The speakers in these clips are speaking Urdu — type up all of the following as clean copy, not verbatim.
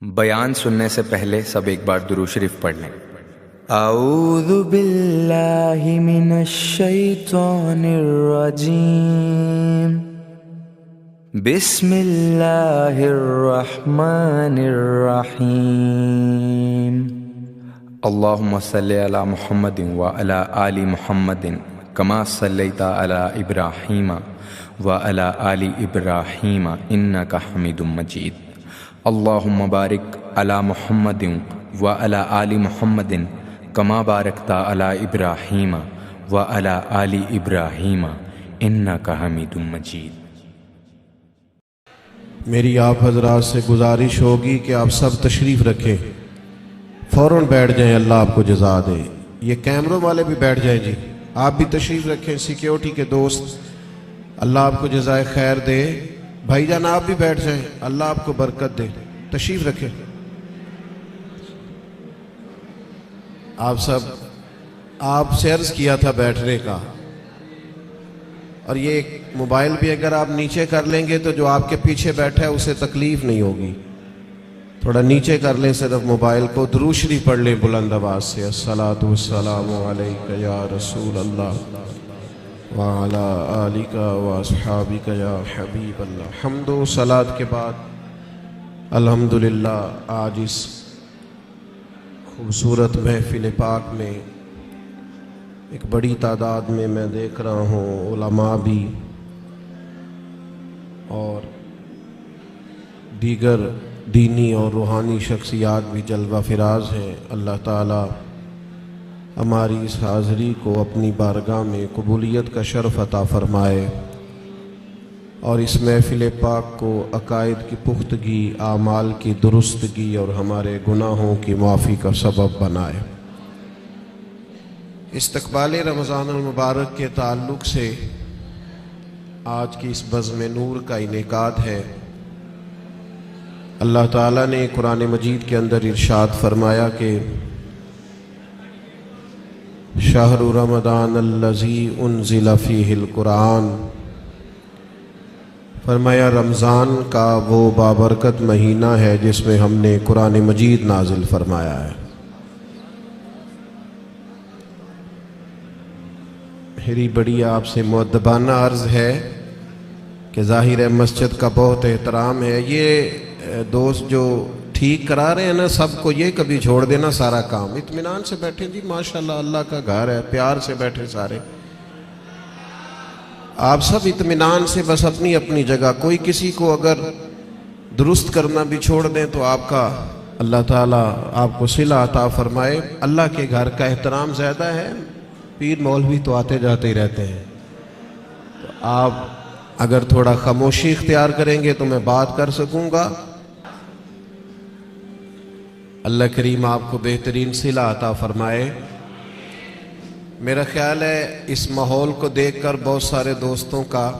بیان سننے سے پہلے سب ایک بار درود شریف پڑھ لیں۔ اعوذ باللہ من الشیطان الرجیم، بسم اللہ الرحمن الرحیم، اللہم صلی علی محمد وعلی آل محمد کما صلیت علی ابراہیم وعلی آل ابراہیم انک حمید مجید، اللہم بارک علی محمد وعلی آل محمد کما بارکت علی ابراہیم وعلی آل ابراہیم انک حمید مجید۔ میری آپ حضرات سے گزارش ہوگی کہ آپ سب تشریف رکھیں، فوراً بیٹھ جائیں، اللہ آپ کو جزا دے۔ یہ کیمروں والے بھی بیٹھ جائیں جی، آپ بھی تشریف رکھیں، سیکیورٹی کے دوست، اللہ آپ کو جزائے خیر دے۔ بھائی جان آپ بھی بیٹھ جائیں، اللہ آپ کو برکت دے، تشریف رکھیں۔ آپ سب، آپ سے عرض کیا تھا بیٹھنے کا، اور یہ موبائل بھی اگر آپ نیچے کر لیں گے تو جو آپ کے پیچھے بیٹھا ہے اسے تکلیف نہیں ہوگی، تھوڑا نیچے کر لیں صرف موبائل کو۔ درود شریف پڑھ لیں بلند آواز سے، الصلاۃ والسلام علیک یا رسول اللہ وعلی آلک واصحابک یا حبیب اللہ۔ حمد و صلاۃ کے بعد الحمدللہ آج اس خوبصورت محفل پاک میں ایک بڑی تعداد میں میں دیکھ رہا ہوں علماء بھی اور دیگر دینی اور روحانی شخصیات بھی جلوہ فراز ہیں۔ اللہ تعالی ہماری اس حاضری کو اپنی بارگاہ میں قبولیت کا شرف عطا فرمائے اور اس محفل پاک کو عقائد کی پختگی، اعمال کی درستگی اور ہمارے گناہوں کی معافی کا سبب بنائے۔ استقبال رمضان المبارک کے تعلق سے آج کی اس بزم نور کا انعقاد ہے۔ اللہ تعالیٰ نے قرآن مجید کے اندر ارشاد فرمایا کہ شہر رمضان الذی انزل فیہ القرآن، فرمایا رمضان کا وہ بابرکت مہینہ ہے جس میں ہم نے قرآن مجید نازل فرمایا ہے۔ میری بڑی آپ سے مؤدبانہ عرض ہے کہ ظاہر ہے مسجد کا بہت احترام ہے، یہ دوست جو ٹھیک کرا رہے ہیں نا سب کو یہ کبھی چھوڑ دینا سارا کام، اطمینان سے بیٹھیں جی، ماشاءاللہ اللہ کا گھر ہے، پیار سے بیٹھے سارے، آپ سب اطمینان سے بس اپنی اپنی جگہ، کوئی کسی کو اگر درست کرنا بھی چھوڑ دیں تو آپ کا اللہ تعالیٰ آپ کو صلہ عطا فرمائے۔ اللہ کے گھر کا احترام زیادہ ہے، پیر مولوی تو آتے جاتے ہی رہتے ہیں، تو آپ اگر تھوڑا خاموشی اختیار کریں گے تو میں بات کر سکوں گا۔ اللہ کریم آپ کو بہترین صلہ عطا فرمائے۔ میرا خیال ہے اس ماحول کو دیکھ کر بہت سارے دوستوں کا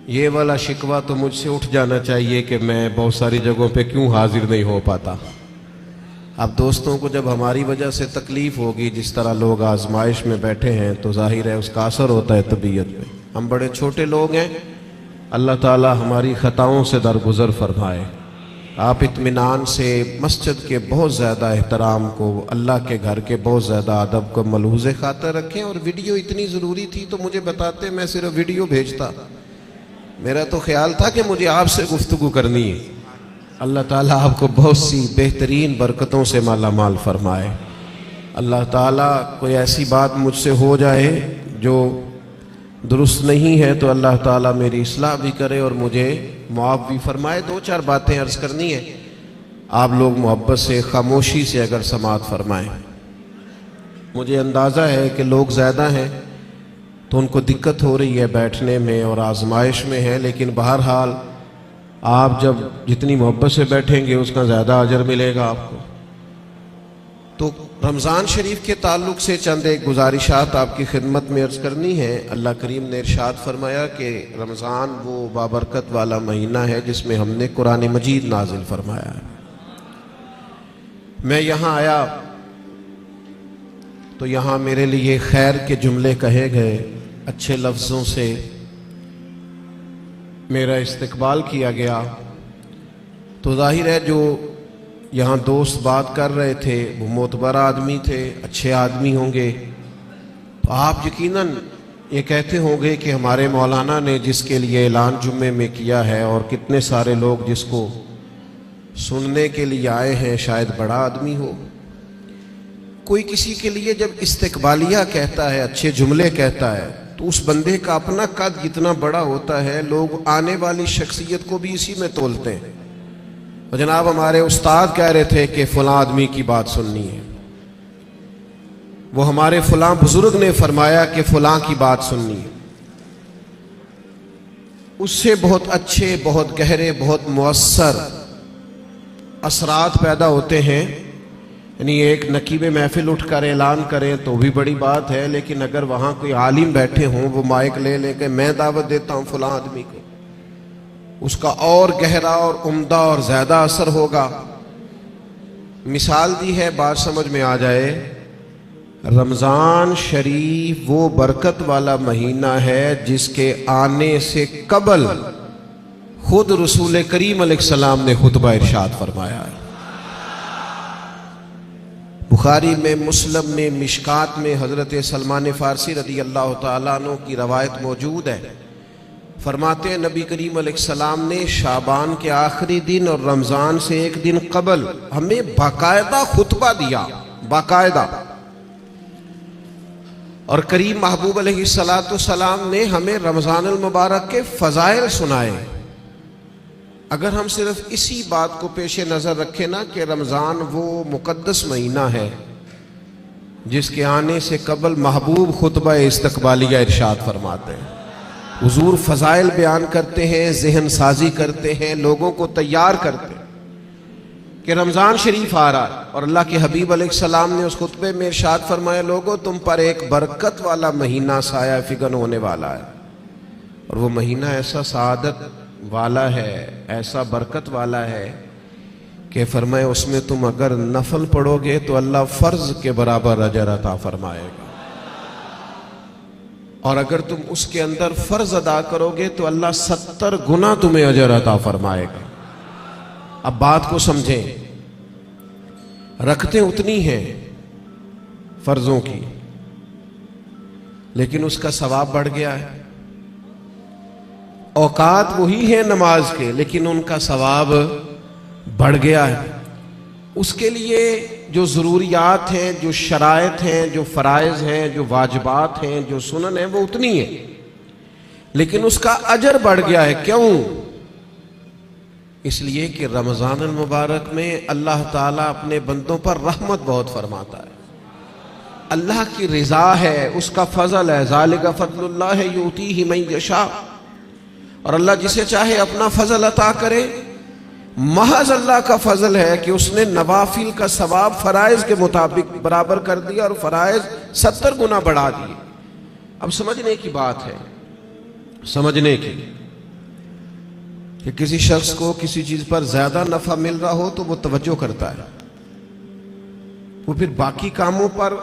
یہ والا شکوہ تو مجھ سے اٹھ جانا چاہیے کہ میں بہت ساری جگہوں پہ کیوں حاضر نہیں ہو پاتا۔ اب دوستوں کو جب ہماری وجہ سے تکلیف ہوگی، جس طرح لوگ آزمائش میں بیٹھے ہیں، تو ظاہر ہے اس کا اثر ہوتا ہے طبیعت پہ۔ ہم بڑے چھوٹے لوگ ہیں، اللہ تعالی ہماری خطاؤں سے درگزر فرمائے۔ آپ اطمینان سے مسجد کے بہت زیادہ احترام کو، اللہ کے گھر کے بہت زیادہ ادب کو ملحوظ خاطر رکھیں، اور ویڈیو اتنی ضروری تھی تو مجھے بتاتے، میں صرف ویڈیو بھیجتا، میرا تو خیال تھا کہ مجھے آپ سے گفتگو کرنی ہے۔ اللہ تعالیٰ آپ کو بہت سی بہترین برکتوں سے مالا مال فرمائے۔ اللہ تعالیٰ کوئی ایسی بات مجھ سے ہو جائے جو درست نہیں ہے تو اللہ تعالیٰ میری اصلاح بھی کرے اور مجھے معاف بھی فرمائے۔ دو چار باتیں عرض کرنی ہیں، آپ لوگ محبت سے خاموشی سے اگر سماعت فرمائیں۔ مجھے اندازہ ہے کہ لوگ زیادہ ہیں تو ان کو دقت ہو رہی ہے بیٹھنے میں اور آزمائش میں ہے، لیکن بہرحال آپ جب جتنی محبت سے بیٹھیں گے اس کا زیادہ اجر ملے گا آپ کو۔ تو رمضان شریف کے تعلق سے چند ایک گزارشات آپ کی خدمت میں عرض کرنی ہے۔ اللہ کریم نے ارشاد فرمایا کہ رمضان وہ بابرکت والا مہینہ ہے جس میں ہم نے قرآن مجید نازل فرمایا ہے۔ میں یہاں آیا تو یہاں میرے لیے خیر کے جملے کہے گئے، اچھے لفظوں سے میرا استقبال کیا گیا، تو ظاہر ہے جو یہاں دوست بات کر رہے تھے، وہ معتبر آدمی تھے، اچھے آدمی ہوں گے، تو آپ یقیناً یہ کہتے ہوں گے کہ ہمارے مولانا نے جس کے لیے اعلان جمعے میں کیا ہے اور کتنے سارے لوگ جس کو سننے کے لیے آئے ہیں، شاید بڑا آدمی ہو۔ کوئی کسی کے لیے جب استقبالیہ کہتا ہے، اچھے جملے کہتا ہے، تو اس بندے کا اپنا قد اتنا بڑا ہوتا ہے، لوگ آنے والی شخصیت کو بھی اسی میں تولتے ہیں۔ اور جناب ہمارے استاد کہہ رہے تھے کہ فلاں آدمی کی بات سننی ہے، وہ ہمارے فلاں بزرگ نے فرمایا کہ فلاں کی بات سننی ہے، اس سے بہت اچھے، بہت گہرے، بہت مؤثر اثرات پیدا ہوتے ہیں۔ یعنی ایک نقیب محفل اٹھ کر اعلان کریں تو بھی بڑی بات ہے، لیکن اگر وہاں کوئی عالم بیٹھے ہوں، وہ مائک لے لے کے میں دعوت دیتا ہوں فلاں آدمی کو، اس کا اور گہرا اور عمدہ اور زیادہ اثر ہوگا۔ مثال دی ہے، بات سمجھ میں آ جائے۔ رمضان شریف وہ برکت والا مہینہ ہے جس کے آنے سے قبل خود رسول کریم علیہ السلام نے خطبہ ارشاد فرمایا ہے۔ بخاری میں، مسلم میں، مشکات میں حضرت سلمان فارسی رضی اللہ تعالیٰ عنہ کی روایت موجود ہے۔ فرماتے ہیں نبی کریم علیہ السلام نے شعبان کے آخری دن اور رمضان سے ایک دن قبل ہمیں باقاعدہ خطبہ دیا، باقاعدہ۔ اور کریم محبوب علیہ السلام نے ہمیں رمضان المبارک کے فضائل سنائے۔ اگر ہم صرف اسی بات کو پیش نظر رکھیں نا کہ رمضان وہ مقدس مہینہ ہے جس کے آنے سے قبل محبوب خطبہ استقبالیہ ارشاد فرماتے ہیں، حضور فضائل بیان کرتے ہیں، ذہن سازی کرتے ہیں، لوگوں کو تیار کرتے ہیں کہ رمضان شریف آ رہا ہے۔ اور اللہ کے حبیب علیہ السلام نے اس خطبے میں ارشاد فرمایا، لوگوں تم پر ایک برکت والا مہینہ سایہ فگن ہونے والا ہے، اور وہ مہینہ ایسا سعادت والا ہے، ایسا برکت والا ہے کہ فرمائے اس میں تم اگر نفل پڑھو گے تو اللہ فرض کے برابر اجر عطا فرمائے گا، اور اگر تم اس کے اندر فرض ادا کرو گے تو اللہ 70 گنا تمہیں اجر عطا فرمائے گا۔ اب بات کو سمجھیں، رکھتے اتنی ہیں فرضوں کی، لیکن اس کا ثواب بڑھ گیا ہے۔ اوقات وہی ہیں نماز کے، لیکن ان کا ثواب بڑھ گیا ہے۔ اس کے لیے جو ضروریات ہیں، جو شرائط ہیں، جو فرائض ہیں، جو واجبات ہیں، جو سنن ہیں، وہ اتنی ہیں، لیکن اس کا اجر بڑھ گیا ہے۔ کیوں؟ اس لیے کہ رمضان المبارک میں اللہ تعالیٰ اپنے بندوں پر رحمت بہت فرماتا ہے، اللہ کی رضا ہے، اس کا فضل ہے۔ ذالک فضل اللہ یؤتیہ من یشاء، اور اللہ جسے چاہے اپنا فضل عطا کرے۔ محض اللہ کا فضل ہے کہ اس نے نوافل کا ثواب فرائض کے مطابق برابر کر دیا، اور فرائض 70 گنا بڑھا دیے۔ اب سمجھنے کی بات ہے، سمجھنے کی، کہ کسی شخص کو کسی چیز پر زیادہ نفع مل رہا ہو تو وہ توجہ کرتا ہے، وہ پھر باقی کاموں پر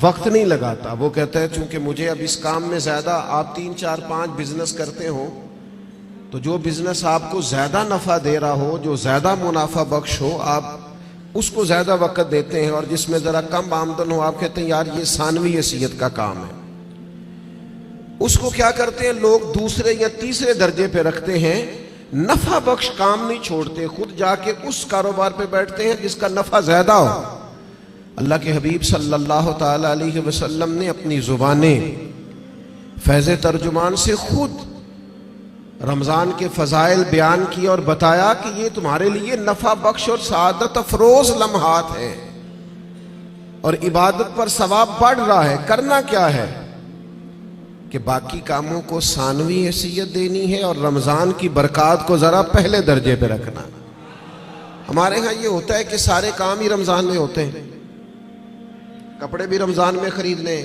وقت نہیں لگاتا۔ وہ کہتا ہے چونکہ مجھے اب اس کام میں زیادہ، آپ 3 4 5 بزنس کرتے ہو تو جو بزنس آپ کو زیادہ نفع دے رہا ہو، جو زیادہ منافع بخش ہو، آپ اس کو زیادہ وقت دیتے ہیں، اور جس میں ذرا کم آمدن ہو آپ کہتے ہیں یار یہ ثانوی حیثیت کا کام ہے۔ اس کو کیا کرتے ہیں لوگ؟ دوسرے یا تیسرے درجے پہ رکھتے ہیں، نفع بخش کام نہیں چھوڑتے، خود جا کے اس کاروبار پہ بیٹھتے ہیں جس کا نفع زیادہ ہو۔ اللہ کے حبیب صلی اللہ تعالی علیہ وسلم نے اپنی زبانیں فیض ترجمان سے خود رمضان کے فضائل بیان کیے اور بتایا کہ یہ تمہارے لیے نفع بخش اور سعادت افروز لمحات ہیں، اور عبادت پر ثواب بڑھ رہا ہے۔ کرنا کیا ہے کہ باقی کاموں کو ثانوی حیثیت دینی ہے، اور رمضان کی برکات کو ذرا پہلے درجے پہ رکھنا۔ ہمارے ہاں یہ ہوتا ہے کہ سارے کام ہی رمضان میں ہوتے ہیں، کپڑے بھی رمضان میں خریدنے،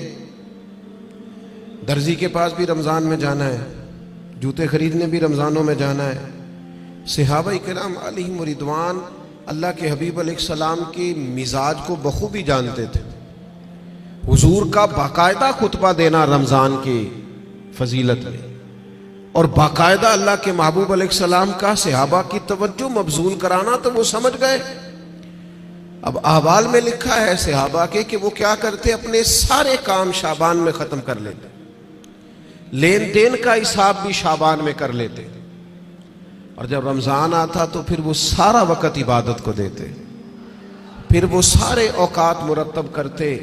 درزی کے پاس بھی رمضان میں جانا ہے، جوتے خریدنے بھی رمضانوں میں جانا ہے۔ صحابہ کرام علیہم رضوان اللہ کے حبیب علیہ السلام کے مزاج کو بخوبی جانتے تھے۔ حضور کا باقاعدہ خطبہ دینا رمضان کی فضیلت میں، اور باقاعدہ اللہ کے محبوب علیہ السلام کا صحابہ کی توجہ مبذول کرانا، تو وہ سمجھ گئے اب احوال میں لکھا ہے صحابہ کے کہ وہ کیا کرتے، اپنے سارے کام شعبان میں ختم کر لیتے، لین دین کا حساب بھی شعبان میں کر لیتے، اور جب رمضان آتا تو پھر وہ سارا وقت عبادت کو دیتے، پھر وہ سارے اوقات مرتب کرتے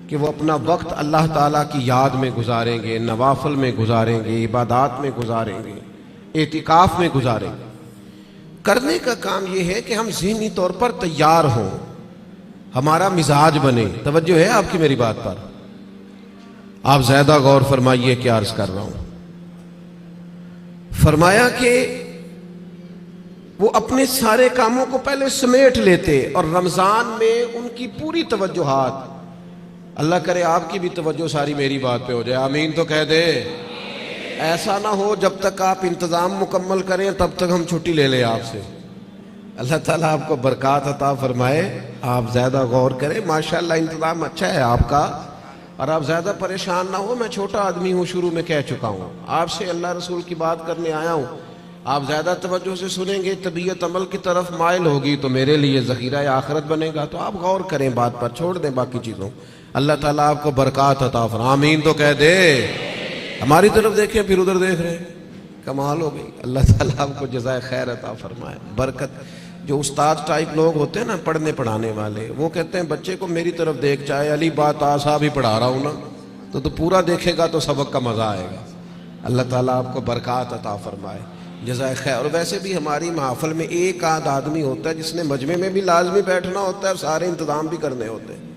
کہ وہ اپنا وقت اللہ تعالیٰ کی یاد میں گزاریں گے، نوافل میں گزاریں گے، عبادات میں گزاریں گے، اعتکاف میں گزاریں گے۔ کرنے کا کام یہ ہے کہ ہم ذہنی طور پر تیار ہوں، ہمارا مزاج بنے۔ توجہ ہے آپ کی میری بات پر؟ آپ زیادہ غور فرمائیے کیا عرض کر رہا ہوں۔ فرمایا کہ وہ اپنے سارے کاموں کو پہلے سمیٹ لیتے اور رمضان میں ان کی پوری توجہات، اللہ کرے آپ کی بھی توجہ ساری میری بات پہ ہو جائے، آمین تو کہہ دے۔ ایسا نہ ہو جب تک آپ انتظام مکمل کریں تب تک ہم چھٹی لے لیں آپ سے۔ اللہ تعالیٰ آپ کو برکات عطا فرمائے، آپ زیادہ غور کریں، ماشاءاللہ انتظام اچھا ہے آپ کا، اور آپ زیادہ پریشان نہ ہو۔ میں چھوٹا آدمی ہوں، شروع میں کہہ چکا ہوں، آپ سے اللہ رسول کی بات کرنے آیا ہوں، آپ زیادہ توجہ سے سنیں گے، طبیعت عمل کی طرف مائل ہوگی تو میرے لیے ذخیرہ آخرت بنے گا، تو آپ غور کریں بات پر، چھوڑ دیں باقی چیزوں۔ اللہ تعالیٰ آپ کو برکات عطا فرمائے، آمین تو کہہ دے۔ ہماری طرف دیکھیں پھر ادھر دیکھ رہے ہیں، کمال ہو گئی۔ اللہ تعالیٰ آپ کو جزائے خیر عطا فرمائے، برکت۔ جو استاد ٹائپ لوگ ہوتے ہیں نا، پڑھنے پڑھانے والے، وہ کہتے ہیں بچے کو میری طرف دیکھ، چاہے علی بات صاحب ہی پڑھا رہا ہوں نا، تو پورا دیکھے گا تو سبق کا مزہ آئے گا۔ اللہ تعالیٰ آپ کو برکات عطا فرمائے، جزائے خیر۔ اور ویسے بھی ہماری محافل میں ایک آدھ آدمی ہوتا ہے جس نے مجمع میں بھی لازمی بیٹھنا ہوتا ہے اور سارے انتظام بھی کرنے ہوتے ہیں۔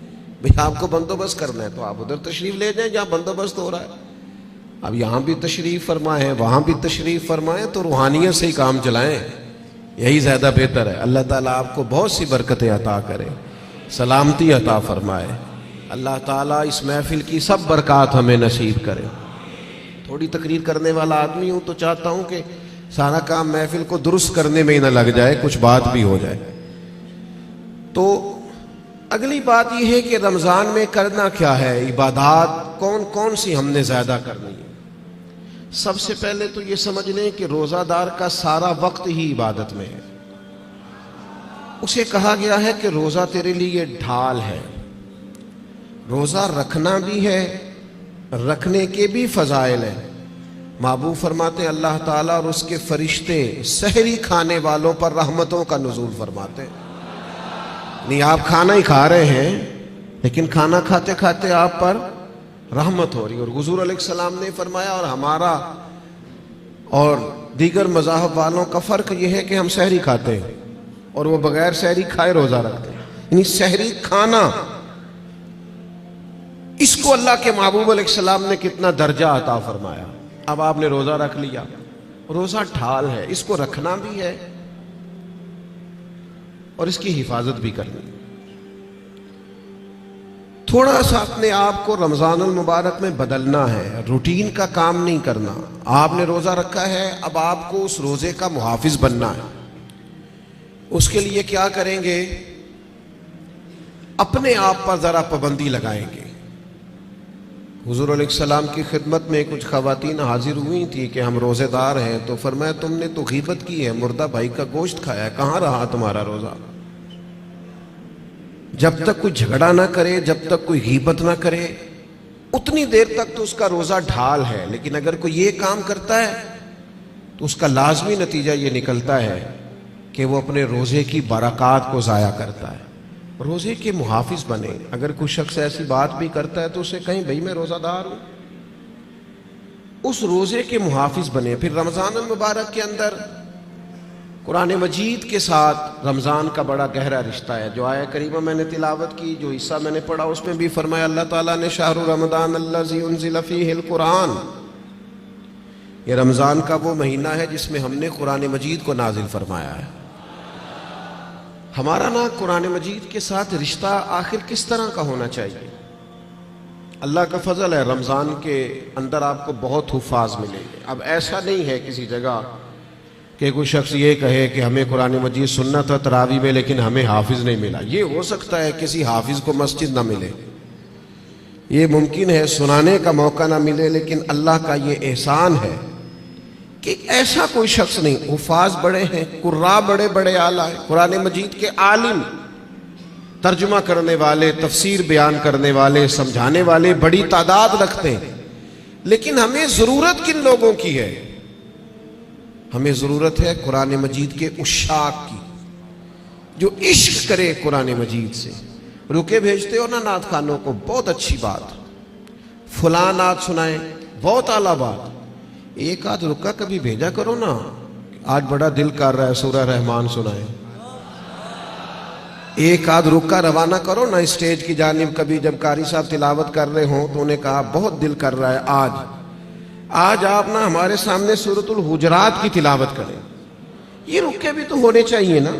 بھئی آپ کو بندوبست کرنا ہے تو آپ ادھر تشریف لے جائیں جہاں بندوبست ہو رہا ہے۔ اب یہاں بھی تشریف فرمائیں، وہاں بھی تشریف فرمائیں، تو روحانیت سے ہی کام چلائیں، یہی زیادہ بہتر ہے۔ اللہ تعالیٰ آپ کو بہت سی برکتیں عطا کرے، سلامتی عطا فرمائے۔ اللہ تعالیٰ اس محفل کی سب برکات ہمیں نصیب کرے۔ تھوڑی تقریر کرنے والا آدمی ہوں تو چاہتا ہوں کہ سارا کام محفل کو درست کرنے میں ہی نہ لگ جائے، کچھ بات بھی ہو جائے۔ تو اگلی بات یہ ہے کہ رمضان میں کرنا کیا ہے، عبادات کون کون سی ہم نے زیادہ کرنی ہے۔ سب سے پہلے تو یہ سمجھ لیں کہ روزہ دار کا سارا وقت ہی عبادت میں ہے۔ اسے کہا گیا ہے کہ روزہ تیرے لیے ڈھال ہے۔ روزہ رکھنا بھی ہے، رکھنے کے بھی فضائل ہیں۔ محبوب فرماتے ہیں اللہ تعالیٰ اور اس کے فرشتے سحری کھانے والوں پر رحمتوں کا نزول فرماتے ہیں۔ نہیں، آپ کھانا ہی کھا رہے ہیں لیکن کھانا کھاتے کھاتے آپ پر رحمت ہو رہی ہے۔ اور حضور علیہ السلام نے فرمایا، اور ہمارا اور دیگر مذاہب والوں کا فرق یہ ہے کہ ہم سحری کھاتے ہیں اور وہ بغیر سحری کھائے روزہ رکھتے ہیں۔ یعنی سحری کھانا، اس کو اللہ کے محبوب علیہ السلام نے کتنا درجہ عطا فرمایا۔ اب آپ نے روزہ رکھ لیا، روزہ ڈھال ہے، اس کو رکھنا بھی ہے اور اس کی حفاظت بھی کرنی۔ تھوڑا سا اپنے آپ کو رمضان المبارک میں بدلنا ہے، روٹین کا کام نہیں کرنا۔ آپ نے روزہ رکھا ہے، اب آپ کو اس روزے کا محافظ بننا ہے۔ اس کے لیے کیا کریں گے؟ اپنے آپ پر ذرا پابندی لگائیں گے۔ حضور علیہ السلام کی خدمت میں کچھ خواتین حاضر ہوئی تھی کہ ہم روزے دار ہیں، تو فرمایا تم نے تو غیبت کی ہے، مردہ بھائی کا گوشت کھایا ہے، کہاں رہا تمہارا روزہ؟ جب تک کوئی جھگڑا نہ کرے، جب تک کوئی غیبت نہ کرے، اتنی دیر تک تو اس کا روزہ ڈھال ہے۔ لیکن اگر کوئی یہ کام کرتا ہے تو اس کا لازمی نتیجہ یہ نکلتا ہے کہ وہ اپنے روزے کی برکات کو ضائع کرتا ہے۔ روزے کے محافظ بنے۔ اگر کوئی شخص ایسی بات بھی کرتا ہے تو اسے کہیں بھئی میں روزہ دار ہوں، اس روزے کے محافظ بنے۔ پھر رمضان المبارک کے اندر قرآن مجید کے ساتھ رمضان کا بڑا گہرا رشتہ ہے۔ جو آیہ کریمہ میں نے تلاوت کی، جو حصہ میں نے پڑھا، اس میں بھی فرمایا اللہ تعالیٰ نے شہر رمضان الذی انزل فیہ القرآن، یہ رمضان کا وہ مہینہ ہے جس میں ہم نے قرآن مجید کو نازل فرمایا ہے۔ ہمارا نا قرآن مجید کے ساتھ رشتہ آخر کس طرح کا ہونا چاہیے؟ اللہ کا فضل ہے، رمضان کے اندر آپ کو بہت حفاظ ملیں گے۔ اب ایسا نہیں ہے کسی جگہ کہ کوئی شخص یہ کہے کہ ہمیں قرآن مجید سننا تھا تراویح میں لیکن ہمیں حافظ نہیں ملا۔ یہ ہو سکتا ہے کسی حافظ کو مسجد نہ ملے، یہ ممکن ہے سنانے کا موقع نہ ملے، لیکن اللہ کا یہ احسان ہے کہ ایسا کوئی شخص نہیں۔ حفاظ بڑے ہیں، قراء بڑے بڑے اعلیٰ ہیں، قرآن مجید کے عالم، ترجمہ کرنے والے، تفسیر بیان کرنے والے، سمجھانے والے بڑی تعداد رکھتے ہیں، لیکن ہمیں ضرورت کن لوگوں کی ہے؟ ہمیں ضرورت ہے قرآن مجید کے عشاق کی، جو عشق کرے قرآن مجید سے۔ رکے بھیجتے ہو نا نعت خانوں کو، بہت اچھی بات، فلاں نعت سنائیں، بہت اعلیٰ بات، ایک آدھ رکا کبھی بھیجا کرو نا، آج بڑا دل کر رہا ہے سورہ رحمان سنائیں، ایک آدھ رکا روانہ کرو نا اسٹیج کی جانب۔ کبھی جب قاری صاحب تلاوت کر رہے ہوں تو انہیں کہا بہت دل کر رہا ہے آج آپ نا ہمارے سامنے سورۃ الحجرات کی تلاوت کریں۔ یہ رکے بھی تو ہونے چاہیے نا۔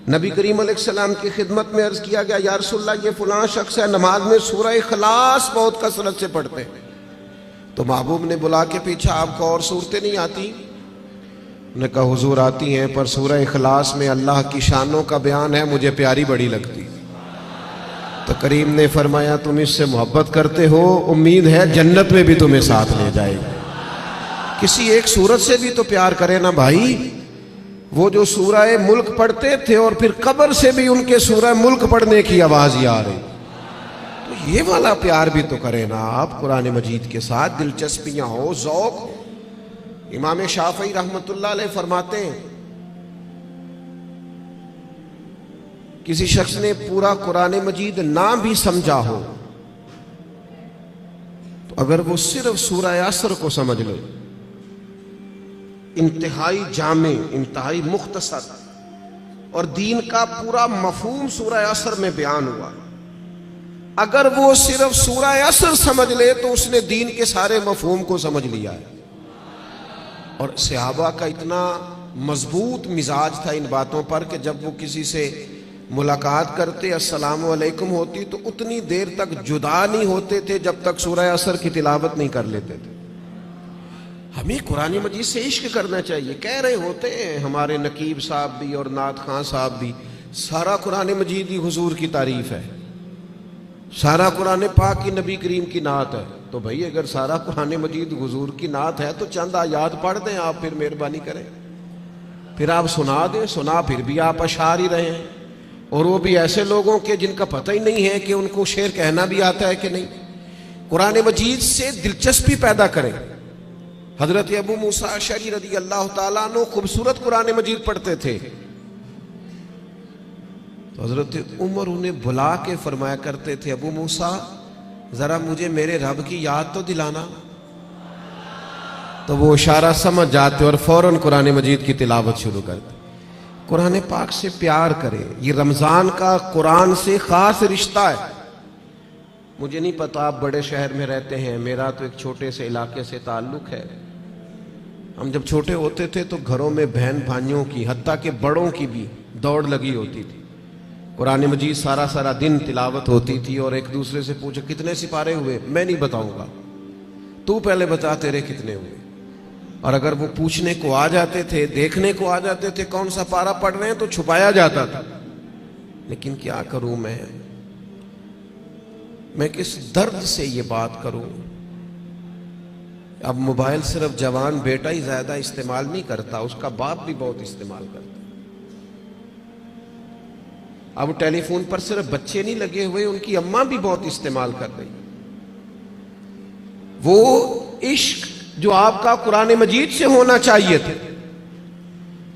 نبی کریم علیہ السلام کی خدمت میں عرض کیا گیا، یا رسول اللہ یہ فلاں شخص ہے نماز میں سورہ اخلاص بہت کثرت سے پڑھتے ہیں، تو محبوب نے بلا کے پوچھا آپ کو اور صورتیں نہیں آتی؟ انہوں نے کہا حضور آتی ہیں، پر سورہ اخلاص میں اللہ کی شانوں کا بیان ہے، مجھے پیاری بڑی لگتی۔ تو کریم نے فرمایا تم اس سے محبت کرتے ہو، امید ہے جنت میں بھی تمہیں ساتھ لے جائے گا۔ کسی ایک سورت سے بھی تو پیار کرے نا بھائی۔ وہ جو سورہ ملک پڑھتے تھے اور پھر قبر سے بھی ان کے سورہ ملک پڑھنے کی آواز ہی آ رہی، تو یہ والا پیار بھی تو کرے نا آپ قرآن مجید کے ساتھ، دلچسپیاں ہو، ذوق ہو۔ امام شافعی رحمۃ اللہ علیہ فرماتے ہیں کسی شخص نے پورا قرآن مجید نہ بھی سمجھا ہو تو اگر وہ صرف سورہ عصر کو سمجھ لے، انتہائی جامع، انتہائی مختصر، اور دین کا پورا مفہوم سورہ عصر میں بیان ہوا، اگر وہ صرف سورہ عصر سمجھ لے تو اس نے دین کے سارے مفہوم کو سمجھ لیا ہے۔ اور صحابہ کا اتنا مضبوط مزاج تھا ان باتوں پر کہ جب وہ کسی سے ملاقات کرتے، السلام علیکم ہوتی، تو اتنی دیر تک جدا نہیں ہوتے تھے جب تک سورہ عصر کی تلاوت نہیں کر لیتے تھے۔ ہمیں قرآن مجید سے عشق کرنا چاہیے۔ کہہ رہے ہوتے ہیں ہمارے نقیب صاحب بھی اور نعت خان صاحب بھی، سارا قرآن مجید ہی حضور کی تعریف ہے، سارا قرآن پاک کی نبی کریم کی نعت ہے۔ تو بھائی اگر سارا قرآن مجید حضور کی نعت ہے تو چند آیات پڑھ دیں آپ، پھر مہربانی کریں، پھر آپ سنا دیں، سنا پھر بھی آپ اشعار ہی رہے ہیں، اور وہ بھی ایسے لوگوں کے جن کا پتہ ہی نہیں ہے کہ ان کو شعر کہنا بھی آتا ہے کہ نہیں۔ قرآن مجید سے دلچسپی پیدا کریں۔ حضرت ابو موسیٰ اشعری رضی اللہ تعالیٰ عنہ خوبصورت قرآن مجید پڑھتے تھے، تو حضرت عمر انہیں بلا کے فرمایا کرتے تھے ابو موسیٰ ذرا مجھے میرے رب کی یاد تو دلانا، تو وہ اشارہ سمجھ جاتے اور فوراً قرآن مجید کی تلاوت شروع کرتے۔ قرآن پاک سے پیار کریں، یہ رمضان کا قرآن سے خاص رشتہ ہے۔ مجھے نہیں پتا آپ بڑے شہر میں رہتے ہیں، میرا تو ایک چھوٹے سے علاقے سے تعلق ہے۔ ہم جب چھوٹے ہوتے تھے تو گھروں میں بہن بھائیوں کی، حتیٰ کہ بڑوں کی بھی دوڑ لگی ہوتی تھی، قرآن مجید سارا دن تلاوت ہوتی تھی، اور ایک دوسرے سے پوچھو کتنے سپارے ہوئے، میں نہیں بتاؤں گا، تو پہلے بتا تیرے کتنے ہوئے۔ اور اگر وہ پوچھنے کو آ جاتے تھے، دیکھنے کو آ جاتے تھے کون سا پارا پڑھ رہے ہیں، تو چھپایا جاتا تھا۔ لیکن کیا کروں میں کس درد سے یہ بات کروں۔ اب موبائل صرف جوان بیٹا ہی زیادہ استعمال نہیں کرتا، اس کا باپ بھی بہت استعمال کرتا۔ اب ٹیلی فون پر صرف بچے نہیں لگے ہوئے، ان کی اماں بھی بہت استعمال کر رہی۔ وہ عشق جو آپ کا قرآن مجید سے ہونا چاہیے تھا،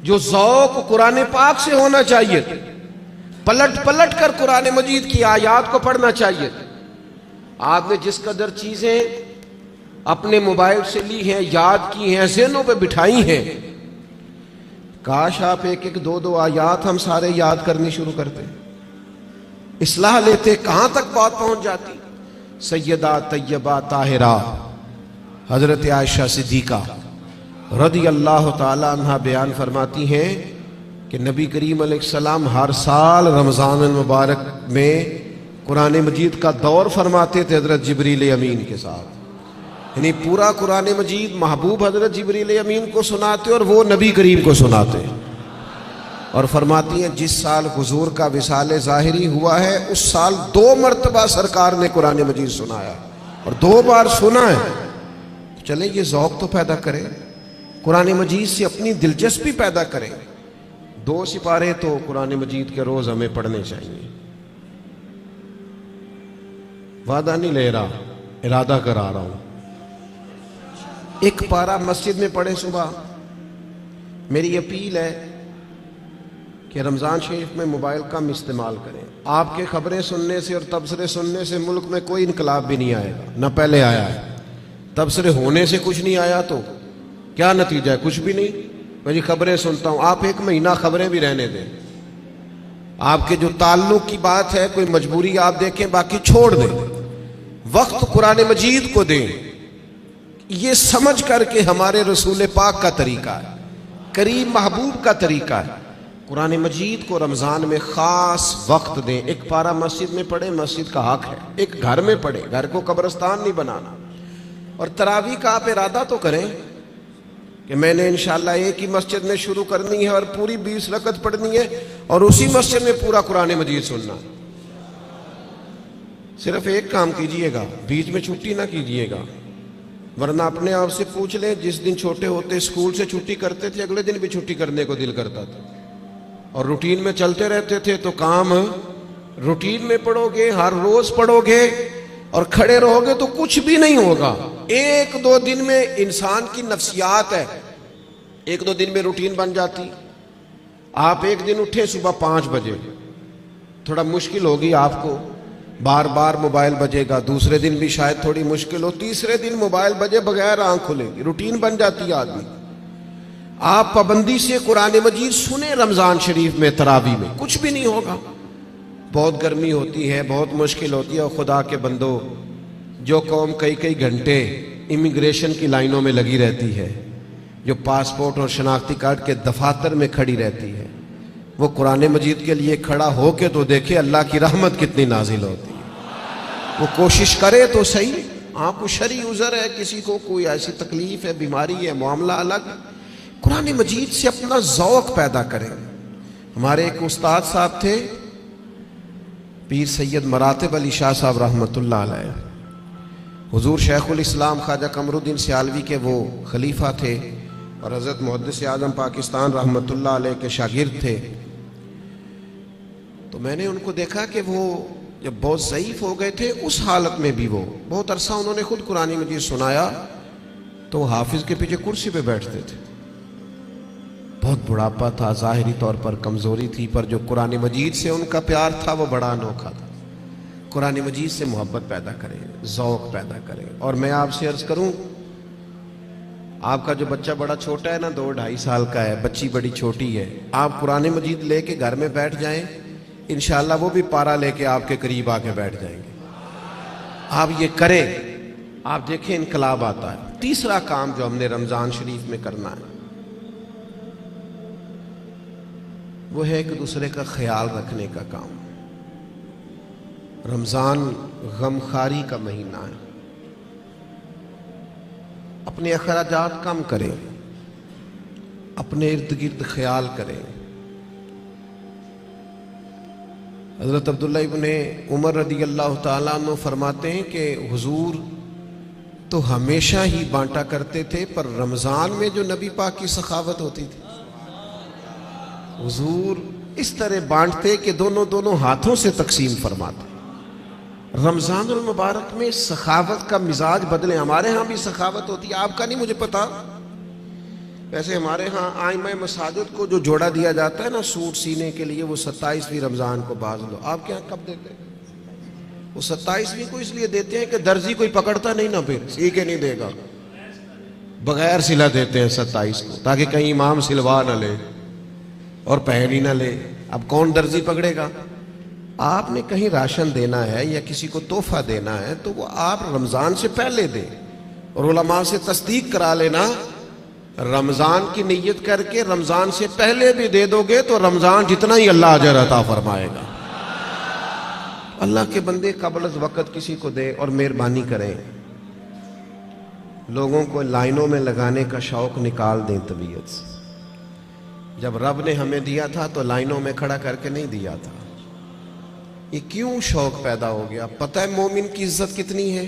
جو ذوق قرآن پاک سے ہونا چاہیے تھا، پلٹ کر قرآن مجید کی آیات کو پڑھنا چاہیے تھا۔ آپ نے جس قدر چیزیں اپنے موبائل سے لی ہیں، یاد کی ہیں، ذہنوں پہ بٹھائی ہیں، کاش آپ ایک دو آیات ہم سارے یاد کرنی شروع کرتے، اصلاح لیتے، کہاں تک بات پہنچ جاتی۔ سیدہ طیبہ طاہرہ حضرت عائشہ صدیقہ رضی اللہ تعالی عنہ بیان فرماتی ہیں کہ نبی کریم علیہ السلام ہر سال رمضان المبارک میں قرآن مجید کا دور فرماتے تھے حضرت جبریل امین کے ساتھ، یعنی پورا قرآن مجید محبوب حضرت جبریل امین کو سناتے اور وہ نبی کریم کو سناتے، اور فرماتی ہیں جس سال حضور کا وصال ظاہری ہوا ہے اس سال 2 مرتبہ سرکار نے قرآن مجید سنایا، اور 2 بار سنا ہے۔ چلیں یہ ذوق تو پیدا کریں، قرآن مجید سے اپنی دلچسپی پیدا کریں۔ 2 سپارے تو قرآن مجید کے روز ہمیں پڑھنے چاہیے۔ وعدہ نہیں لے رہا، ارادہ کرا رہا ہوں، ایک پارہ مسجد میں پڑھیں صبح۔ میری اپیل ہے کہ رمضان شریف میں موبائل کم استعمال کریں۔ آپ کے خبریں سننے سے اور تبصرے سننے سے ملک میں کوئی انقلاب بھی نہیں آئے گا، نہ پہلے آیا ہے۔ تبصرے ہونے سے کچھ نہیں آیا تو کیا نتیجہ ہے؟ کچھ بھی نہیں۔ میں جی خبریں سنتا ہوں، آپ ایک مہینہ خبریں بھی رہنے دیں۔ آپ کے جو تعلق کی بات ہے، کوئی مجبوری آپ دیکھیں، باقی چھوڑ دیں، وقت قرآن مجید کو دیں۔ یہ سمجھ کر کہ ہمارے رسول پاک کا طریقہ ہے، کریم محبوب کا طریقہ ہے، قرآن مجید کو رمضان میں خاص وقت دیں۔ ایک پارہ مسجد میں پڑھیں، مسجد کا حق ہے، ایک گھر میں پڑھیں، گھر کو قبرستان نہیں بنانا۔ اور تراویح کا آپ ارادہ تو کریں کہ میں نے انشاءاللہ ایک ہی مسجد میں شروع کرنی ہے اور پوری 20 رکعت پڑھنی ہے اور اسی مسجد میں پورا قرآن مجید سننا۔ صرف ایک کام کیجئے گا، بیچ میں چھٹی نہ کیجئے گا، ورنہ اپنے آپ سے پوچھ لیں، جس دن چھوٹے ہوتے اسکول سے چھٹی کرتے تھے اگلے دن بھی چھٹی کرنے کو دل کرتا تھا، اور روٹین میں چلتے رہتے تھے تو کام روٹین میں پڑھو گے، ہر روز پڑھو گے اور کھڑے رہو گے تو کچھ بھی نہیں ہوگا۔ ایک دو دن میں انسان کی نفسیات ہے، ایک دو دن میں روٹین بن جاتی۔ آپ ایک دن اٹھیں صبح 5 بجے، تھوڑا مشکل ہوگی آپ کو، بار بار موبائل بجے گا، دوسرے دن بھی شاید تھوڑی مشکل ہو، تیسرے دن موبائل بجے بغیر آنکھ کھلے گی، روٹین بن جاتی ہے آدمی۔ آپ پابندی سے قرآن مجید سنیں رمضان شریف میں، تراویح میں، کچھ بھی نہیں ہوگا۔ بہت گرمی ہوتی ہے، بہت مشکل ہوتی ہے، اور خدا کے بندو، جو قوم کئی کئی گھنٹے امیگریشن کی لائنوں میں لگی رہتی ہے، جو پاسپورٹ اور شناختی کارڈ کے دفاتر میں کھڑی رہتی ہے، وہ قرآن مجید کے لیے کھڑا ہو کے تو دیکھے اللہ کی رحمت کتنی نازل ہوتی ہے۔ وہ کوشش کرے تو صحیح۔ آپ کو شرعی عذر ہے، کسی کو کوئی ایسی تکلیف ہے، بیماری ہے، معاملہ الگ، قرآن مجید سے اپنا ذوق پیدا کریں۔ ہمارے ایک استاد صاحب تھے، پیر سید مراتب علی شاہ صاحب رحمۃ اللہ علیہ، حضور شیخ الاسلام خواجہ قمر الدین سیالوی کے وہ خلیفہ تھے اور حضرت محدث اعظم پاکستان رحمۃ اللہ علیہ کے شاگرد تھے۔ تو میں نے ان کو دیکھا کہ وہ جب بہت ضعیف ہو گئے تھے، اس حالت میں بھی وہ بہت عرصہ انہوں نے خود قرآن مجید سنایا، تو وہ حافظ کے پیچھے کرسی پہ بیٹھتے تھے۔ بہت بڑھاپا تھا، ظاہری طور پر کمزوری تھی، پر جو قرآن مجید سے ان کا پیار تھا وہ بڑا انوکھا تھا۔ قرآن مجید سے محبت پیدا کریں، ذوق پیدا کریں۔ اور میں آپ سے عرض کروں، آپ کا جو بچہ بڑا چھوٹا ہے نا، 2-2.5 سال کا ہے، بچی بڑی چھوٹی ہے، آپ قرآن مجید لے کے گھر میں بیٹھ جائیں، انشاءاللہ وہ بھی پارہ لے کے آپ کے قریب آ کے بیٹھ جائیں گے۔ آپ یہ کریں، آپ دیکھیں انقلاب آتا ہے۔ تیسرا کام جو ہم نے رمضان شریف میں کرنا ہے وہ ہے ایک دوسرے کا خیال رکھنے کا کام۔ رمضان غم خاری کا مہینہ ہے، اپنے اخراجات کم کریں، اپنے ارد گرد خیال کریں۔ حضرت عبداللہ ابن عمر رضی اللہ تعالیٰ عنہ فرماتے ہیں کہ حضور تو ہمیشہ ہی بانٹا کرتے تھے، پر رمضان میں جو نبی پاک کی سخاوت ہوتی تھی، حضور اس طرح بانٹتے کہ دونوں ہاتھوں سے تقسیم فرماتے۔ رمضان المبارک میں سخاوت کا مزاج بدلے۔ ہمارے ہاں بھی سخاوت ہوتی ہے، آپ کا نہیں مجھے پتا، ویسے ہمارے ہاں آئمہ مساجد کو جو جوڑا دیا جاتا ہے نا سوٹ سینے کے لیے، وہ 27ویں رمضان کو باز لو۔ آپ کے ہاں کب دیتے ہیں؟ وہ 27ویں کو اس لیے دیتے ہیں کہ درزی کوئی پکڑتا نہیں نا، پھر سی کے نہیں دے گا، بغیر سلا دیتے ہیں 27 کو، تاکہ کہیں امام سلوا نہ لے اور پہن ہی نہ لے۔ اب کون درزی پکڑے گا؟ آپ نے کہیں راشن دینا ہے یا کسی کو تحفہ دینا ہے تو وہ آپ رمضان سے پہلے دیں، اور علماء سے تصدیق کرا لینا، رمضان کی نیت کر کے رمضان سے پہلے بھی دے دو گے تو رمضان جتنا ہی اللہ اجر عطا فرمائے گا۔ اللہ کے بندے قبل از وقت کسی کو دے اور مہربانی کریں، لوگوں کو لائنوں میں لگانے کا شوق نکال دیں طبیعت سے۔ جب رب نے ہمیں دیا تھا تو لائنوں میں کھڑا کر کے نہیں دیا تھا۔ یہ کیوں شوق پیدا ہو گیا؟ پتہ ہے مومن کی عزت کتنی ہے؟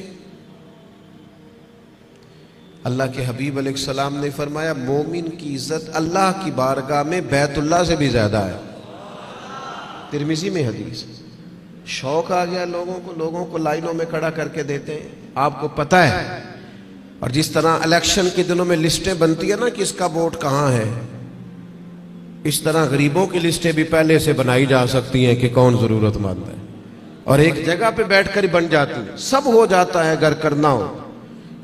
اللہ کے حبیب علیہ السلام نے فرمایا مومن کی عزت اللہ کی بارگاہ میں بیت اللہ سے بھی زیادہ ہے۔ ترمذی میں حدیث، شوق آ گیا لوگوں کو لائنوں میں کھڑا کر کے دیتے ہیں. آپ کو پتہ ہے، اور جس طرح الیکشن کے دنوں میں لسٹیں بنتی ہیں نا کس کا ووٹ کہاں ہے، اس طرح غریبوں کی لسٹیں بھی پہلے سے بنائی جا سکتی ہیں کہ کون ضرورت مند ہے، اور ایک جگہ پہ بیٹھ کر ہی بن جاتی ہیں. سب ہو جاتا ہے اگر کرنا ہو.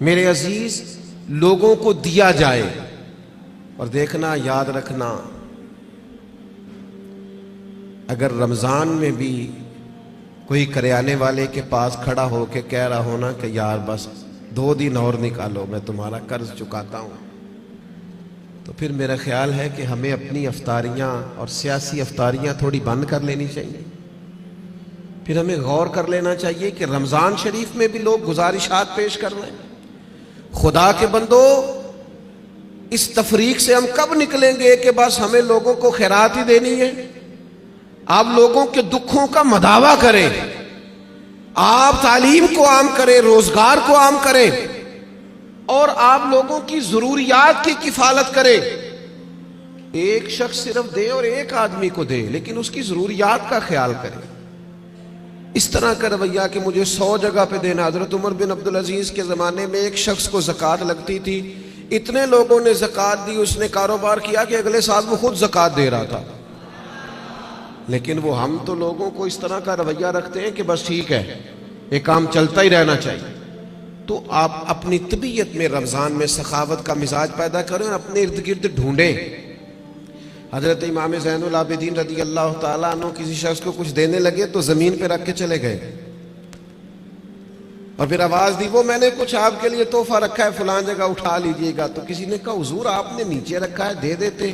میرے عزیز، لوگوں کو دیا جائے. اور دیکھنا، یاد رکھنا، اگر رمضان میں بھی کوئی کریانے والے کے پاس کھڑا ہو کے کہہ رہا ہونا کہ یار بس 2 دن اور نکالو میں تمہارا قرض چکاتا ہوں، تو پھر میرا خیال ہے کہ ہمیں اپنی افطاریاں اور سیاسی افطاریاں تھوڑی بند کر لینی چاہیے. پھر ہمیں غور کر لینا چاہیے کہ رمضان شریف میں بھی لوگ گزارشات پیش کر رہے ہیں. خدا کے بندو، اس تفریق سے ہم کب نکلیں گے کہ بس ہمیں لوگوں کو خیرات ہی دینی ہے؟ آپ لوگوں کے دکھوں کا مداوع کریں، آپ تعلیم کو عام کریں، روزگار کو عام کریں، اور آپ لوگوں کی ضروریات کی کفالت کریں. ایک شخص صرف دے اور ایک آدمی کو دے، لیکن اس کی ضروریات کا خیال کریں. اس طرح کا رویہ کہ مجھے 100 جگہ پہ دینا. حضرت عمر بن عبدالعزیز کے زمانے میں ایک شخص کو زکوٰۃ لگتی تھی، اتنے لوگوں نے زکوٰۃ دی، اس نے کاروبار کیا کہ اگلے سال وہ خود زکوٰۃ دے رہا تھا. لیکن ہم تو لوگوں کو اس طرح کا رویہ رکھتے ہیں کہ بس ٹھیک ہے، یہ کام چلتا ہی رہنا چاہیے. تو آپ اپنی طبیعت میں رمضان میں سخاوت کا مزاج پیدا کریں اور اپنے ارد گرد ڈھونڈیں. حضرت امام زین العابدین رضی اللہ تعالیٰ عنہ کسی شخص کو کچھ دینے لگے تو زمین پہ رکھ کے چلے گئے، اور پھر آواز دی وہ میں نے کچھ آپ کے لیے تحفہ رکھا ہے فلاں جگہ اٹھا لیجئے گا. تو کسی نے کہا حضور آپ نے نیچے رکھا ہے، دے دیتے.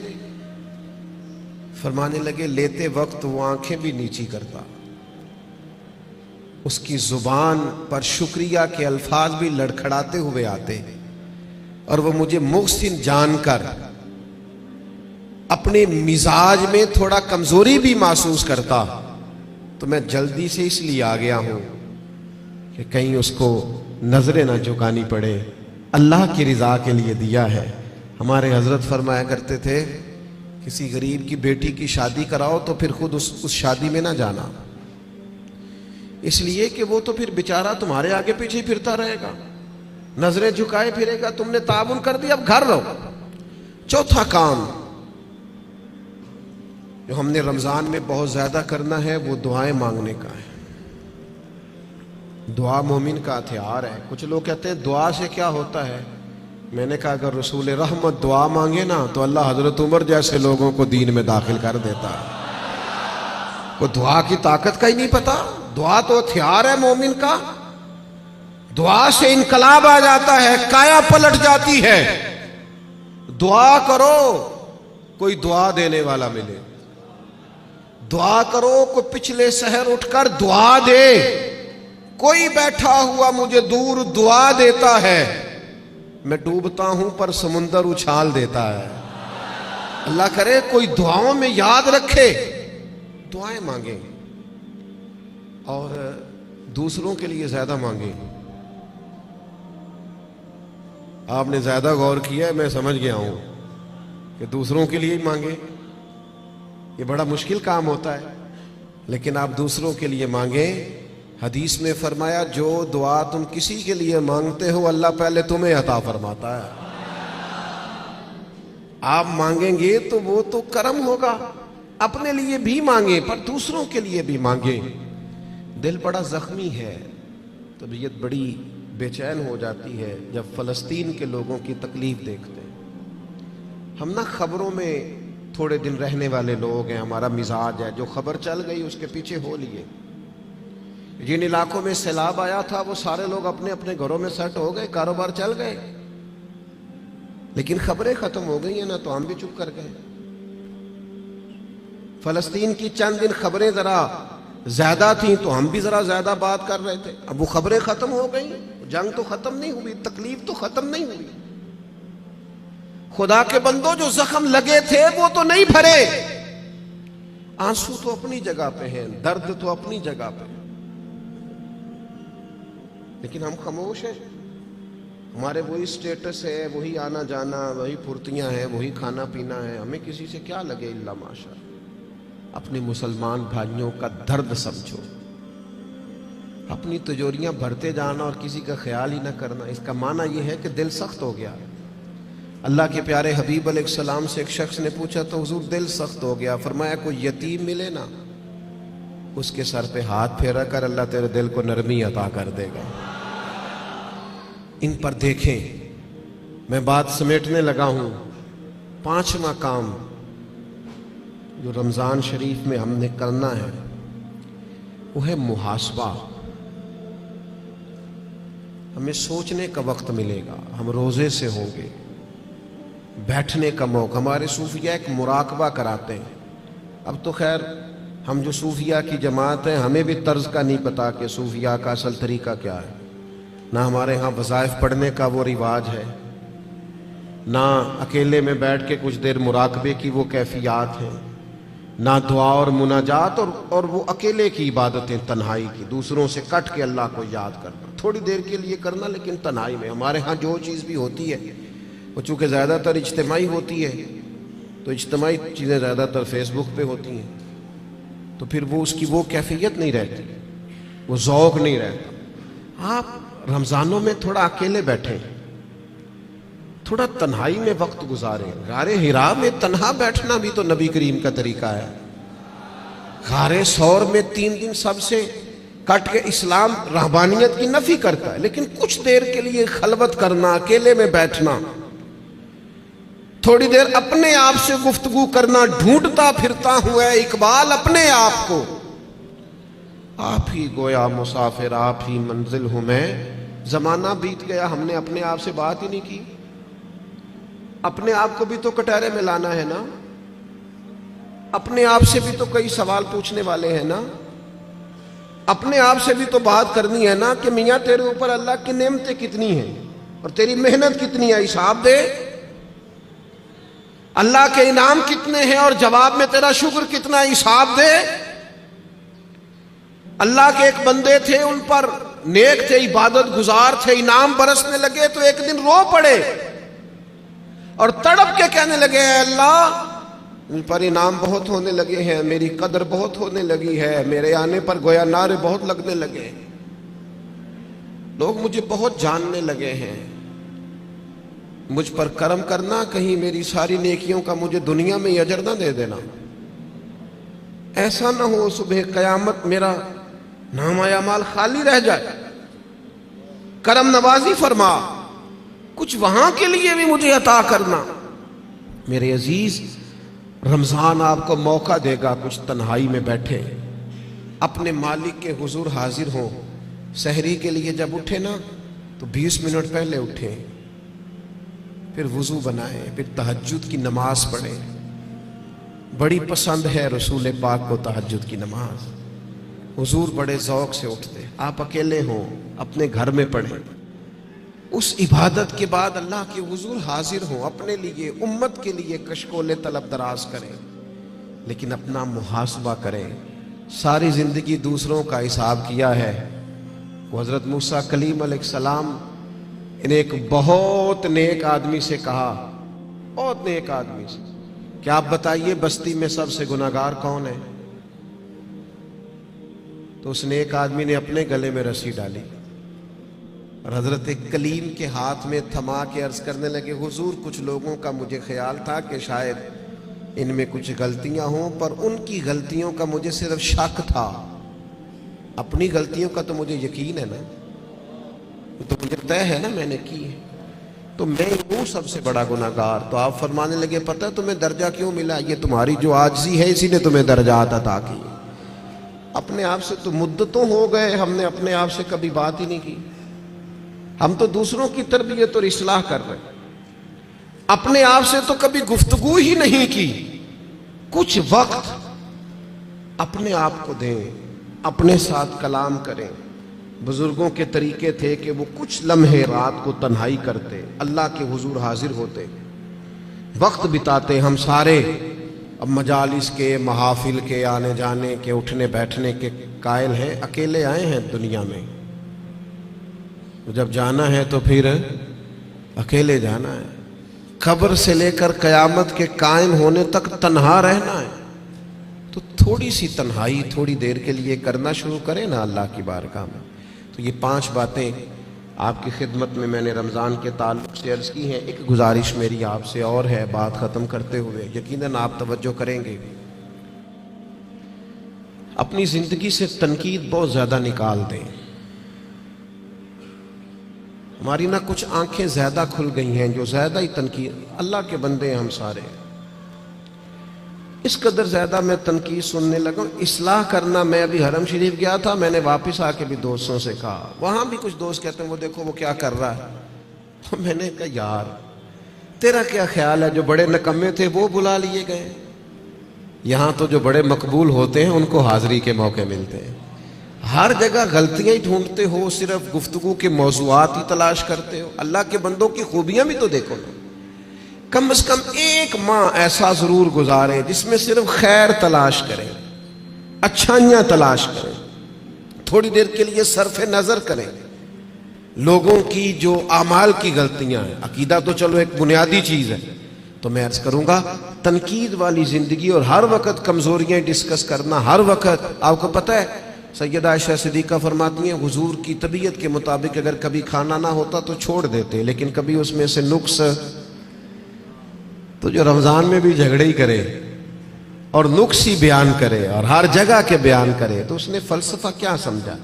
فرمانے لگے لیتے وقت وہ آنکھیں بھی نیچی کرتا، اس کی زبان پر شکریہ کے الفاظ بھی لڑکھڑاتے ہوئے آتے، اور وہ مجھے محسن جان کر اپنے مزاج میں تھوڑا کمزوری بھی محسوس کرتا. تو میں جلدی سے اس لیے آ گیا ہوں کہ کہیں اس کو نظریں نہ جھکانی پڑے، اللہ کی رضا کے لیے دیا ہے. ہمارے حضرت فرمایا کرتے تھے کسی غریب کی بیٹی کی شادی کراؤ تو پھر خود اس شادی میں نہ جانا، اس لیے کہ وہ تو پھر بیچارہ تمہارے آگے پیچھے پھرتا رہے گا، نظریں جھکائے پھرے گا. تم نے تعاون کر دیا، اب گھر رہو. چوتھا کام جو ہم نے رمضان میں بہت زیادہ کرنا ہے وہ دعائیں مانگنے کا ہے. دعا مومن کا ہتھیار ہے. کچھ لوگ کہتے ہیں دعا سے کیا ہوتا ہے؟ میں نے کہا اگر رسول رحمت دعا مانگے نا تو اللہ حضرت عمر جیسے لوگوں کو دین میں داخل کر دیتا ہے. وہ دعا کی طاقت کا ہی نہیں پتا. دعا تو ہتھیار ہے مومن کا. دعا سے انقلاب آ جاتا ہے، کایا پلٹ جاتی ہے. دعا کرو کوئی دعا دینے والا ملے، دعا کرو کوئی پچھلے سحر اٹھ کر دعا دے. کوئی بیٹھا ہوا مجھے دور دعا دیتا ہے، میں ڈوبتا ہوں پر سمندر اچھال دیتا ہے. اللہ کرے کوئی دعاؤں میں یاد رکھے. دعائیں مانگیں اور دوسروں کے لیے زیادہ مانگیں. آپ نے زیادہ غور کیا ہے، میں سمجھ گیا ہوں کہ دوسروں کے لیے ہی مانگیں. یہ بڑا مشکل کام ہوتا ہے، لیکن آپ دوسروں کے لیے مانگیں. حدیث میں فرمایا جو دعا تم کسی کے لیے مانگتے ہو اللہ پہلے تمہیں عطا فرماتا ہے. آپ مانگیں گے تو وہ تو کرم ہوگا. اپنے لیے بھی مانگیں پر دوسروں کے لیے بھی مانگیں. دل بڑا زخمی ہے، طبیعت بڑی بے چین ہو جاتی ہے جب فلسطین کے لوگوں کی تکلیف دیکھتے ہیں. ہم نہ خبروں میں تھوڑے دن رہنے والے لوگ ہیں، ہمارا مزاج ہے جو خبر چل گئی اس کے پیچھے ہو لیے. جن علاقوں میں سیلاب آیا تھا وہ سارے لوگ اپنے اپنے گھروں میں سیٹ ہو گئے، کاروبار چل گئے، لیکن خبریں ختم ہو گئی ہیں نا تو ہم بھی چپ کر گئے. فلسطین کی چند دن خبریں ذرا زیادہ تھیں تو ہم بھی ذرا زیادہ بات کر رہے تھے. اب وہ خبریں ختم ہو گئی، جنگ تو ختم نہیں ہوئی، تکلیف تو ختم نہیں ہوئی. خدا کے بندوں جو زخم لگے تھے وہ تو نہیں بھرے. آنسو تو اپنی جگہ پہ ہیں، درد تو اپنی جگہ پہ، لیکن ہم خاموش ہیں. ہمارے وہی سٹیٹس ہے، وہی آنا جانا، وہی پھرتیاں ہیں، وہی کھانا پینا ہے. ہمیں کسی سے کیا لگے الا ماشاء. اپنے مسلمان بھائیوں کا درد سمجھو. اپنی تجوریاں بھرتے جانا اور کسی کا خیال ہی نہ کرنا، اس کا معنی یہ ہے کہ دل سخت ہو گیا۔ اللہ کے پیارے حبیب علیہ السلام سے ایک شخص نے پوچھا تو حضور دل سخت ہو گیا، فرمایا کوئی یتیم ملے نا، اس کے سر پہ ہاتھ پھیرا کر، اللہ تیرے دل کو نرمی عطا کر دے گا۔ ان پر دیکھیں، میں بات سمیٹنے لگا ہوں۔ 5واں کام جو رمضان شریف میں ہم نے کرنا ہے وہ ہے محاسبہ۔ ہمیں سوچنے کا وقت ملے گا، ہم روزے سے ہوں گے، بیٹھنے کا موقع۔ ہمارے صوفیہ ایک مراقبہ کراتے ہیں۔ اب تو خیر ہم جو صوفیہ کی جماعت ہیں ہمیں بھی طرز کا نہیں پتا کہ صوفیہ کا اصل طریقہ کیا ہے۔ نہ ہمارے ہاں وظائف پڑھنے کا وہ رواج ہے، نہ اکیلے میں بیٹھ کے کچھ دیر مراقبے کی وہ کیفیات ہیں، نہ دعا اور مناجات اور وہ اکیلے کی عبادتیں تنہائی کی، دوسروں سے کٹ کے اللہ کو یاد کرنا، تھوڑی دیر کے لیے کرنا لیکن تنہائی میں۔ ہمارے ہاں جو چیز بھی ہوتی ہے وہ چونکہ زیادہ تر اجتماعی ہوتی ہے، تو اجتماعی چیزیں زیادہ تر فیس بک پہ ہوتی ہیں، تو پھر وہ اس کی وہ کیفیت نہیں رہتی، وہ ذوق نہیں رہتا۔ آپ رمضانوں میں تھوڑا اکیلے بیٹھیں، تھوڑا تنہائی میں وقت گزاریں۔ غار حرا میں تنہا بیٹھنا بھی تو نبی کریم کا طریقہ ہے۔ غار ثور میں 3 دن سب سے کٹ کے اسلام رہبانیت کی نفی کرتا ہے، لیکن کچھ دیر کے لیے خلوت کرنا، اکیلے میں بیٹھنا، تھوڑی دیر اپنے آپ سے گفتگو کرنا، ڈھونڈتا پھرتا ہوا ہے اقبال اپنے آپ کو، آپ ہی گویا مسافر، آپ ہی منزل ہوں میں۔ زمانہ بیت گیا، ہم نے اپنے آپ سے بات ہی نہیں کی۔ اپنے آپ کو بھی تو کٹہرے میں لانا ہے نا، اپنے آپ سے بھی تو کئی سوال پوچھنے والے ہیں نا، اپنے آپ سے بھی تو بات کرنی ہے نا کہ میاں تیرے اوپر اللہ کی نعمتیں کتنی ہیں اور تیری محنت کتنی ہے، حساب دے۔ اللہ کے انعام کتنے ہیں اور جواب میں تیرا شکر کتنا ہے، حساب دے۔ اللہ کے ایک بندے تھے، ان پر نیک تھے، عبادت گزار تھے، انعام برسنے لگے تو ایک دن رو پڑے اور تڑپ کے کہنے لگے، اے اللہ ان پر انعام بہت ہونے لگے ہیں، میری قدر بہت ہونے لگی ہے، میرے آنے پر گویا نعرے بہت لگنے لگے، لوگ مجھے بہت جاننے لگے ہیں، مجھ پر کرم کرنا، کہیں میری ساری نیکیوں کا مجھے دنیا میں ہی اجر نہ دے دینا، ایسا نہ ہو صبح قیامت میرا نامہ اعمال خالی رہ جائے، کرم نوازی فرما، کچھ وہاں کے لیے بھی مجھے عطا کرنا۔ میرے عزیز، رمضان آپ کو موقع دے گا کچھ تنہائی میں بیٹھے، اپنے مالک کے حضور حاضر ہوں۔ سحری کے لیے جب اٹھے نا تو 20 منٹ پہلے اٹھیں، پھر وضو بنائیں، پھر تہجد کی نماز پڑھیں۔ بڑی پسند ہے رسول پاک کو تہجد کی نماز، حضور بڑے ذوق سے اٹھتے۔ آپ اکیلے ہوں اپنے گھر میں پڑھیں، اس عبادت کے بعد اللہ کے حضور حاضر ہوں، اپنے لیے امت کے لیے کشکول طلب دراز کریں، لیکن اپنا محاسبہ کریں۔ ساری زندگی دوسروں کا حساب کیا ہے۔ وہ حضرت موسیٰ کلیم علیہ السلام نے ایک بہت نیک آدمی سے کہا، بہت نیک آدمی سے، کہ آپ بتائیے بستی میں سب سے گناہگار کون ہے؟ تو اس نیک آدمی نے اپنے گلے میں رسی ڈالی اور حضرت کلیم کے ہاتھ میں تھما کے عرض کرنے لگے، حضور کچھ لوگوں کا مجھے خیال تھا کہ شاید ان میں کچھ غلطیاں ہوں، پر ان کی غلطیوں کا مجھے صرف شک تھا، اپنی غلطیوں کا تو مجھے یقین ہے نا، تو مجھے طے ہے نا میں نے کی ہے، تو میں ہوں سب سے بڑا گناہگار۔ تو آپ فرمانے لگے، پتہ تمہیں درجہ کیوں ملا؟ یہ تمہاری جو عاجزی ہے اسی نے تمہیں درجات عطا کی۔ اپنے آپ سے تو مدتوں ہو گئے ہم نے اپنے آپ سے کبھی بات ہی نہیں کی، ہم تو دوسروں کی تربیت اور اصلاح کر رہے ہیں، اپنے آپ سے تو کبھی گفتگو ہی نہیں کی۔ کچھ وقت اپنے آپ کو دیں، اپنے ساتھ کلام کریں۔ بزرگوں کے طریقے تھے کہ وہ کچھ لمحے رات کو تنہائی کرتے، اللہ کے حضور حاضر ہوتے، وقت بتاتے۔ ہم سارے اب مجالس کے، محافل کے، آنے جانے کے، اٹھنے بیٹھنے کے قائل ہیں، اکیلے آئے ہیں دنیا میں، جب جانا ہے تو پھر اکیلے جانا ہے۔ قبر سے لے کر قیامت کے قائم ہونے تک تنہا رہنا ہے، تو تھوڑی سی تنہائی تھوڑی دیر کے لیے کرنا شروع کریں نا اللہ کی بارگاہ میں۔ تو یہ 5 باتیں آپ کی خدمت میں نے رمضان کے تعلق سے عرض کی ہیں۔ ایک گزارش میری آپ سے اور ہے بات ختم کرتے ہوئے، یقیناً آپ توجہ کریں گے۔ اپنی زندگی سے تنقید بہت زیادہ نکال دیں۔ ہماری نہ کچھ آنکھیں زیادہ کھل گئی ہیں جو زیادہ ہی تنقید، اللہ کے بندے ہیں ہم سارے، اس قدر زیادہ میں تنقید سننے لگا ہوں۔ اصلاح کرنا، میں ابھی حرم شریف گیا تھا، میں نے واپس آ کے بھی دوستوں سے کہا، وہاں بھی کچھ دوست کہتے ہیں وہ دیکھو وہ کیا کر رہا ہے، تو میں نے کہا یار تیرا کیا خیال ہے، جو بڑے نکمے تھے وہ بلا لیے گئے، یہاں تو جو بڑے مقبول ہوتے ہیں ان کو حاضری کے موقع ملتے ہیں۔ ہر جگہ غلطیاں ہی ڈھونڈتے ہو، صرف گفتگو کے موضوعات ہی تلاش کرتے ہو، اللہ کے بندوں کی خوبیاں بھی تو دیکھو نا۔ کم از کم 1 ماہ ایسا ضرور گزارے جس میں صرف خیر تلاش کریں، اچھائیاں تلاش کریں، تھوڑی دیر کے لیے صرف نظر کریں لوگوں کی جو اعمال کی غلطیاں ہیں۔ عقیدہ تو چلو ایک بنیادی چیز ہے، تو میں عرض کروں گا تنقید والی زندگی اور ہر وقت کمزوریاں ڈسکس کرنا، ہر وقت۔ آپ کو پتہ ہے سیدہ عائشہ صدیقہ فرماتی ہیں حضور کی طبیعت کے مطابق اگر کبھی کھانا نہ ہوتا تو چھوڑ دیتے، لیکن کبھی اس میں سے نقص، تو جو رمضان میں بھی جھگڑے ہی کرے اور نقص ہی بیان کرے اور ہر جگہ کے بیان کرے تو اس نے فلسفہ کیا سمجھا؟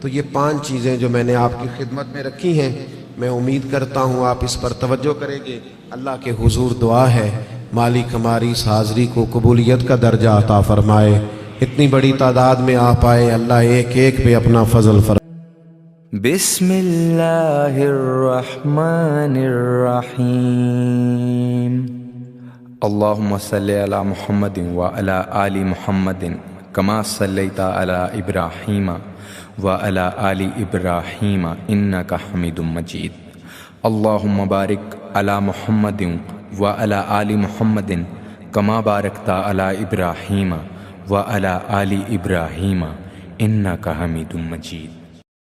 تو یہ 5 چیزیں جو میں نے آپ کی خدمت میں رکھی ہیں، میں امید کرتا ہوں آپ اس پر توجہ کریں گے۔ اللہ کے حضور دعا ہے مالک ہماری اس حاضری کو قبولیت کا درجہ عطا فرمائے۔ اتنی بڑی تعداد میں آپ آئے، اللہ ایک ایک پہ اپنا فضل فرمائے۔ بسم اللہ الرحمن الرحیم۔ اللہم صلی علی محمد وعلی آل محمد کما صلیت علی ابراہیم وعلی آل ابراہیم انک حمید مجید۔ اللہم بارک علی محمد وعلی آل محمد کما بارکت علی ابراہیم وعلی آل ابراہیم انک حمید مجید۔